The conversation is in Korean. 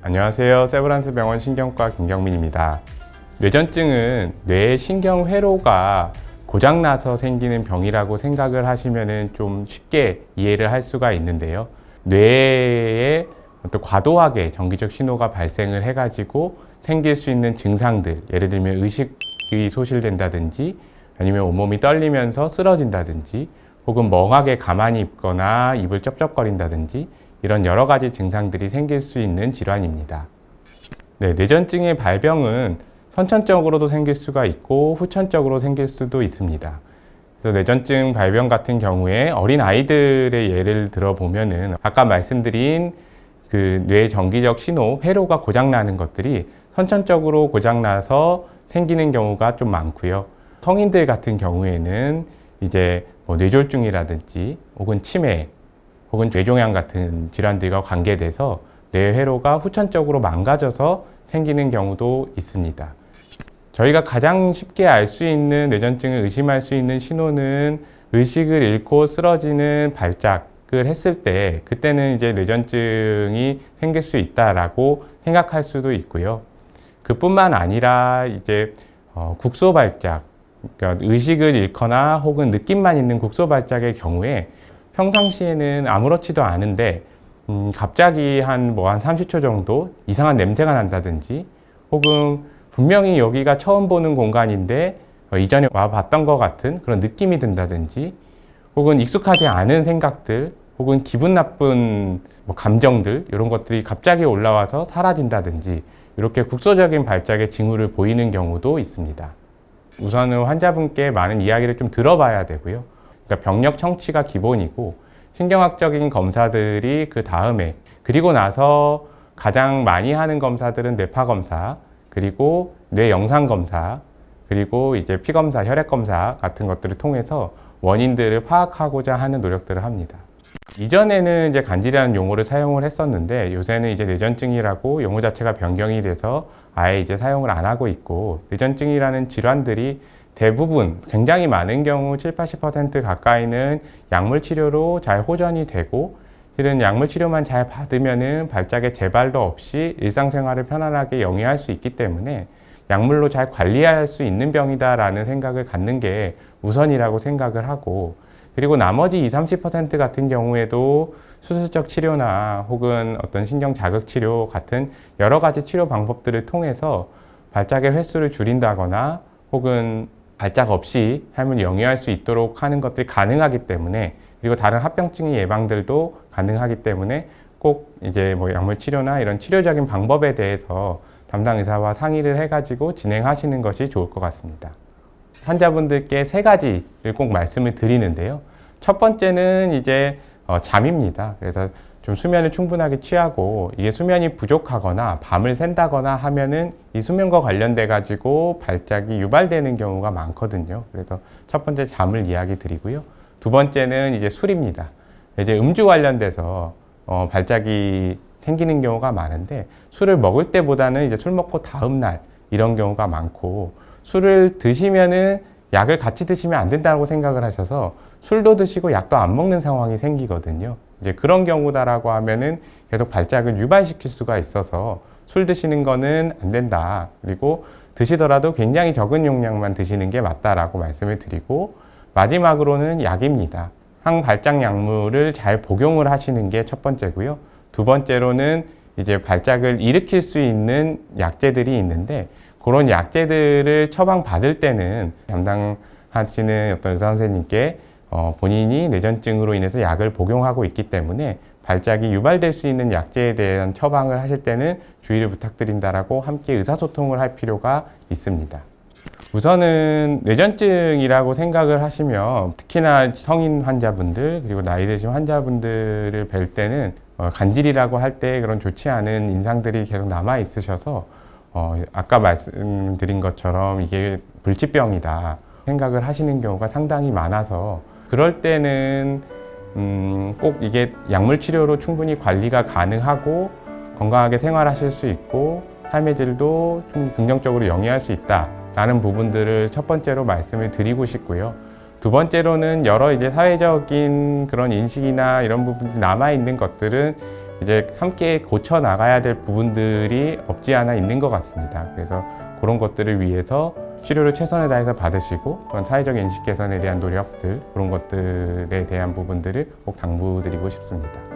안녕하세요. 세브란스 병원 신경과 김경민입니다. 뇌전증은 뇌의 신경회로가 고장나서 생기는 병이라고 생각을 하시면 좀 쉽게 이해를 할 수가 있는데요. 뇌에 어떤 과도하게 전기적 신호가 발생을 해가지고 생길 수 있는 증상들, 예를 들면 의식이 소실된다든지 아니면 온몸이 떨리면서 쓰러진다든지 혹은 멍하게 가만히 있거나 입을 쩝쩝거린다든지 이런 여러 가지 증상들이 생길 수 있는 질환입니다. 네, 뇌전증의 발병은 선천적으로도 생길 수가 있고 후천적으로 생길 수도 있습니다. 그래서 뇌전증 발병 같은 경우에 어린 아이들의 예를 들어보면은 아까 말씀드린 그 뇌 전기적 신호, 회로가 고장나는 것들이 선천적으로 고장나서 생기는 경우가 좀 많고요. 성인들 같은 경우에는 이제 뭐 뇌졸중이라든지 혹은 치매 혹은 뇌종양 같은 질환들과 관계돼서 뇌회로가 후천적으로 망가져서 생기는 경우도 있습니다. 저희가 가장 쉽게 알 수 있는 뇌전증을 의심할 수 있는 신호는 의식을 잃고 쓰러지는 발작을 했을 때 그때는 이제 뇌전증이 생길 수 있다라고 생각할 수도 있고요. 그뿐만 아니라 이제 국소 발작, 그러니까 의식을 잃거나 혹은 느낌만 있는 국소 발작의 경우에 평상시에는 아무렇지도 않은데 갑자기 한 30초 정도 이상한 냄새가 난다든지 혹은 분명히 여기가 처음 보는 공간인데 이전에 와봤던 것 같은 그런 느낌이 든다든지 혹은 익숙하지 않은 생각들 혹은 기분 나쁜 감정들 이런 것들이 갑자기 올라와서 사라진다든지 이렇게 국소적인 발작의 징후를 보이는 경우도 있습니다. 우선은 환자분께 많은 이야기를 좀 들어봐야 되고요. 그러니까 병력 청취가 기본이고 신경학적인 검사들이 그 다음에 그리고 나서 가장 많이 하는 검사들은 뇌파 검사 그리고 뇌 영상 검사 그리고 이제 피 검사, 혈액 검사 같은 것들을 통해서 원인들을 파악하고자 하는 노력들을 합니다. 이전에는 이제 간질이라는 용어를 사용을 했었는데 요새는 이제 뇌전증이라고 용어 자체가 변경이 돼서 아예 이제 사용을 안 하고 있고 뇌전증이라는 질환들이 대부분 굉장히 많은 경우 70~80% 가까이는 약물 치료로 잘 호전이 되고 실은 약물 치료만 잘 받으면은 발작의 재발도 없이 일상생활을 편안하게 영위할 수 있기 때문에 약물로 잘 관리할 수 있는 병이다라는 생각을 갖는 게 우선이라고 생각을 하고 그리고 나머지 20~30% 같은 경우에도 수술적 치료나 혹은 어떤 신경 자극 치료 같은 여러 가지 치료 방법들을 통해서 발작의 횟수를 줄인다거나 혹은 발작 없이 삶을 영위할 수 있도록 하는 것들이 가능하기 때문에 그리고 다른 합병증의 예방들도 가능하기 때문에 꼭 이제 약물 치료나 이런 치료적인 방법에 대해서 담당 의사와 상의를 해가지고 진행하시는 것이 좋을 것 같습니다. 환자분들께 3가지를 꼭 말씀을 드리는데요. 첫 번째는 이제 잠입니다. 그래서 좀 수면을 충분하게 취하고 이게 수면이 부족하거나 밤을 샌다거나 하면은 이 수면과 관련돼 가지고 발작이 유발되는 경우가 많거든요. 그래서 첫 번째 잠을 이야기 드리고요. 두 번째는 이제 술입니다. 이제 음주 관련돼서 발작이 생기는 경우가 많은데 술을 먹을 때보다는 이제 술 먹고 다음 날 이런 경우가 많고 술을 드시면은 약을 같이 드시면 안 된다고 생각을 하셔서 술도 드시고 약도 안 먹는 상황이 생기거든요. 이제 그런 경우다라고 하면은 계속 발작을 유발시킬 수가 있어서 술 드시는 거는 안 된다. 그리고 드시더라도 굉장히 적은 용량만 드시는 게 맞다라고 말씀을 드리고 마지막으로는 약입니다. 항발작 약물을 잘 복용을 하시는 게 첫 번째고요. 두 번째로는 이제 발작을 일으킬 수 있는 약제들이 있는데 그런 약제들을 처방받을 때는 담당하시는 어떤 의사 선생님께 본인이 뇌전증으로 인해서 약을 복용하고 있기 때문에 발작이 유발될 수 있는 약제에 대한 처방을 하실 때는 주의를 부탁드린다라고 함께 의사소통을 할 필요가 있습니다. 우선은 뇌전증이라고 생각을 하시면 특히나 성인 환자분들 그리고 나이 드신 환자분들을 뵐 때는 간질이라고 할 때 그런 좋지 않은 인상들이 계속 남아 있으셔서 아까 말씀드린 것처럼 이게 불치병이다 생각을 하시는 경우가 상당히 많아서 그럴 때는 꼭 이게 약물 치료로 충분히 관리가 가능하고 건강하게 생활하실 수 있고 삶의 질도 좀 긍정적으로 영위할 수 있다라는 부분들을 첫 번째로 말씀을 드리고 싶고요. 두 번째로는 여러 이제 사회적인 그런 인식이나 이런 부분이 남아 있는 것들은 이제 함께 고쳐 나가야 될 부분들이 없지 않아 있는 것 같습니다. 그래서 그런 것들을 위해서 치료를 최선을 다해서 받으시고 그런 사회적 인식 개선에 대한 노력들, 그런 것들에 대한 부분들을 꼭 당부드리고 싶습니다.